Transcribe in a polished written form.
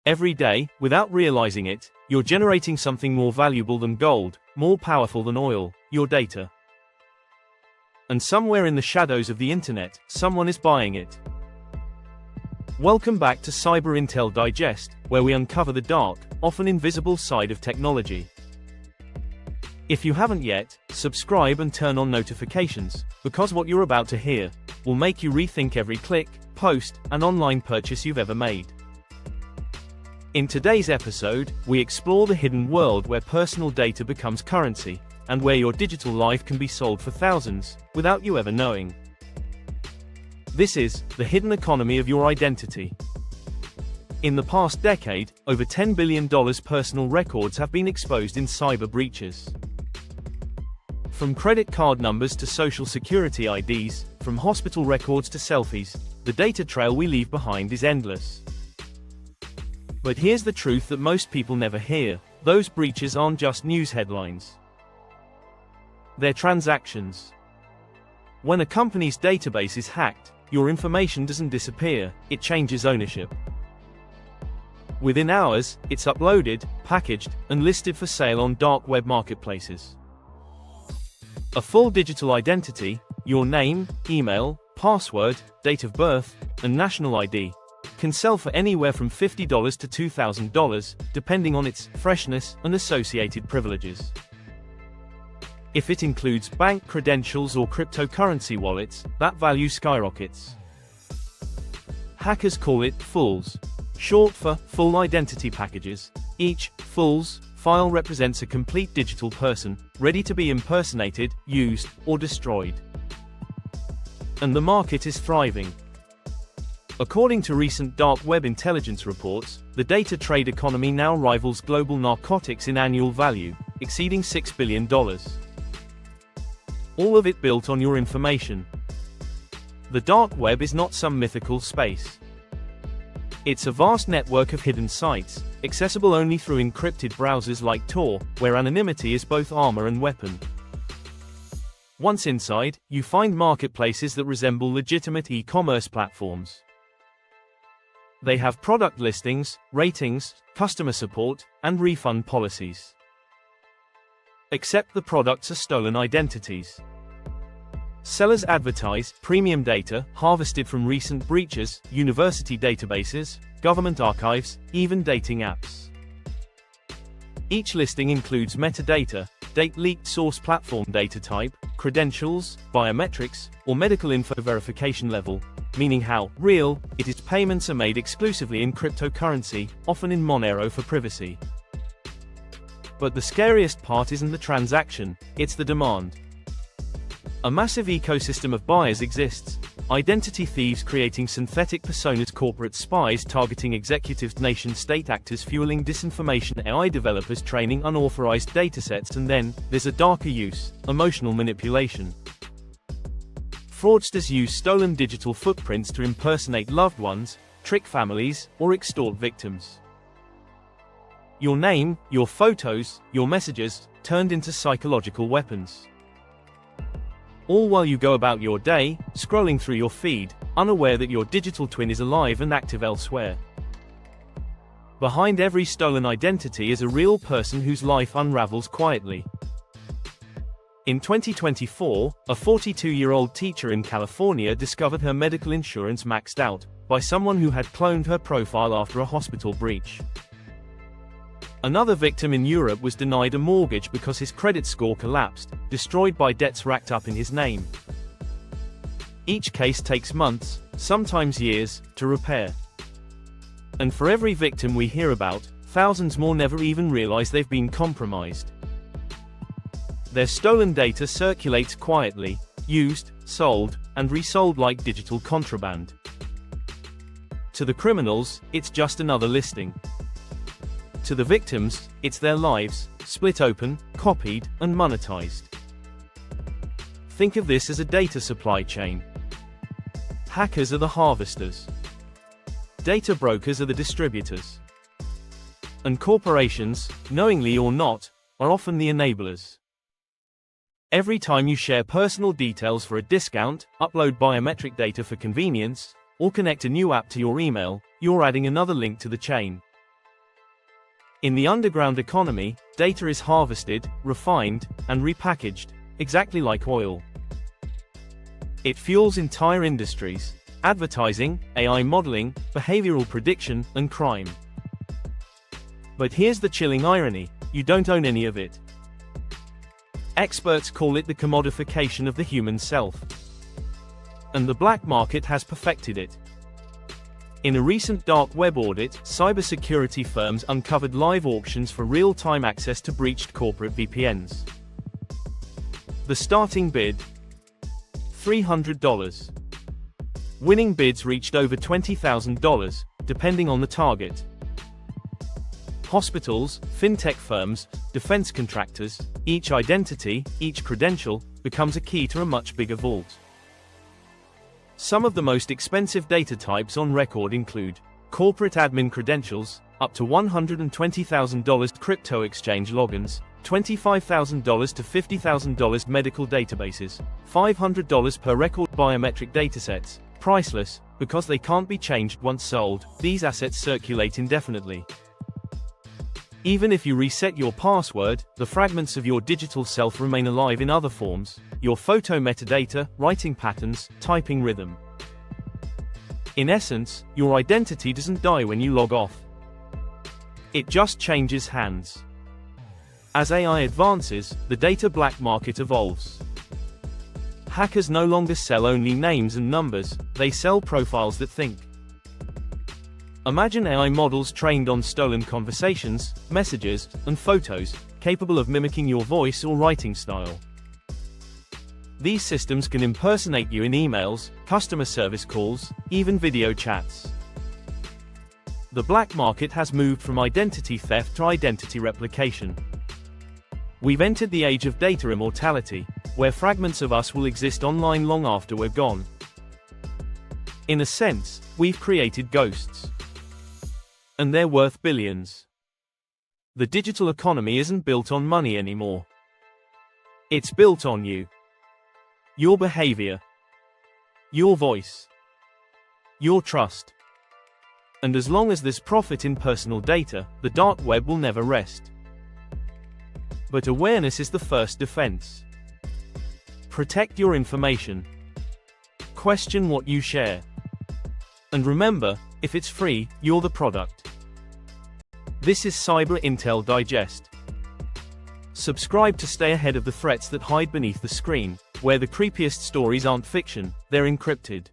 Every day, without realizing it, you're generating something more valuable than gold, more powerful than oil, your data. And somewhere in the shadows of the internet, someone is buying it. Welcome back to Cyber Intel Digest, where we uncover the dark, often invisible side of technology. If you haven't yet, subscribe and turn on notifications, because what you're about to hear will make you rethink every click, post, and online purchase you've ever made. In today's episode, we explore the hidden world where personal data becomes currency, and where your digital life can be sold for thousands, without you ever knowing. This is the hidden economy of your identity. In the past decade, over $10 billion personal records have been exposed in cyber breaches. From credit card numbers to social security IDs, from hospital records to selfies, the data trail we leave behind is endless. But here's the truth that most people never hear: those breaches aren't just news headlines. They're transactions. When a company's database is hacked, your information doesn't disappear, it changes ownership. Within hours, it's uploaded, packaged, and listed for sale on dark web marketplaces. A full digital identity, your name, email, password, date of birth, and national ID, can sell for anywhere from $50 to $2,000, depending on its freshness and associated privileges. If it includes bank credentials or cryptocurrency wallets, that value skyrockets. Hackers call it fulls, short for full identity packages. Each fulls file represents a complete digital person, ready to be impersonated, used, or destroyed. And the market is thriving. According to recent dark web intelligence reports, the data trade economy now rivals global narcotics in annual value, exceeding $6 billion. All of it built on your information. The dark web is not some mythical space. It's a vast network of hidden sites, accessible only through encrypted browsers like Tor, where anonymity is both armor and weapon. Once inside, you find marketplaces that resemble legitimate e-commerce platforms. They have product listings, ratings, customer support, and refund policies. Except the products are stolen identities. Sellers advertise premium data harvested from recent breaches, university databases, government archives, even dating apps. Each listing includes metadata, date-leaked source platform data type, credentials, biometrics, or medical info verification level, meaning how real it is. Payments are made exclusively in cryptocurrency, often in Monero for privacy. But the scariest part isn't the transaction, it's the demand. A massive ecosystem of buyers exists: identity thieves creating synthetic personas, corporate spies targeting executives, nation-state actors fueling disinformation, AI developers training unauthorized datasets, and then there's a darker use: emotional manipulation. Fraudsters use stolen digital footprints to impersonate loved ones, trick families, or extort victims. Your name, your photos, your messages, turned into psychological weapons. All while you go about your day, scrolling through your feed, unaware that your digital twin is alive and active elsewhere. Behind every stolen identity is a real person whose life unravels quietly. In 2024, a 42-year-old teacher in California discovered her medical insurance maxed out by someone who had cloned her profile after a hospital breach. Another victim in Europe was denied a mortgage because his credit score collapsed, destroyed by debts racked up in his name. Each case takes months, sometimes years, to repair. And for every victim we hear about, thousands more never even realize they've been compromised. Their stolen data circulates quietly, used, sold, and resold like digital contraband. To the criminals, it's just another listing. To the victims, it's their lives, split open, copied, and monetized. Think of this as a data supply chain. Hackers are the harvesters. Data brokers are the distributors. And corporations, knowingly or not, are often the enablers. Every time you share personal details for a discount, upload biometric data for convenience, or connect a new app to your email, you're adding another link to the chain. In the underground economy, data is harvested, refined, and repackaged, exactly like oil. It fuels entire industries: advertising, AI modeling, behavioral prediction, and crime. But here's the chilling irony: you don't own any of it. Experts call it the commodification of the human self. And the black market has perfected it. In a recent dark web audit, cybersecurity firms uncovered live auctions for real-time access to breached corporate VPNs. The starting bid: $300. Winning bids reached over $20,000, depending on the target. Hospitals, fintech firms, defense contractors, each identity, each credential, becomes a key to a much bigger vault. Some of the most expensive data types on record include corporate admin credentials, up to $120,000; crypto exchange logins, $25,000 to $50,000; medical databases, $500 per record; biometric datasets, priceless, because they can't be changed once sold. These assets circulate indefinitely. Even if you reset your password, the fragments of your digital self remain alive in other forms: your photo metadata, writing patterns, typing rhythm. In essence, your identity doesn't die when you log off. It just changes hands. As AI advances, the data black market evolves. Hackers no longer sell only names and numbers, they sell profiles that think. Imagine AI models trained on stolen conversations, messages, and photos, capable of mimicking your voice or writing style. These systems can impersonate you in emails, customer service calls, even video chats. The black market has moved from identity theft to identity replication. We've entered the age of data immortality, where fragments of us will exist online long after we're gone. In a sense, we've created ghosts. And they're worth billions. The digital economy isn't built on money anymore. It's built on you. Your behavior. Your voice. Your trust. And as long as there's profit in personal data, the dark web will never rest. But awareness is the first defense. Protect your information. Question what you share. And remember, if it's free, you're the product. This is Cyber Intel Digest. Subscribe to stay ahead of the threats that hide beneath the screen, where the creepiest stories aren't fiction, they're encrypted.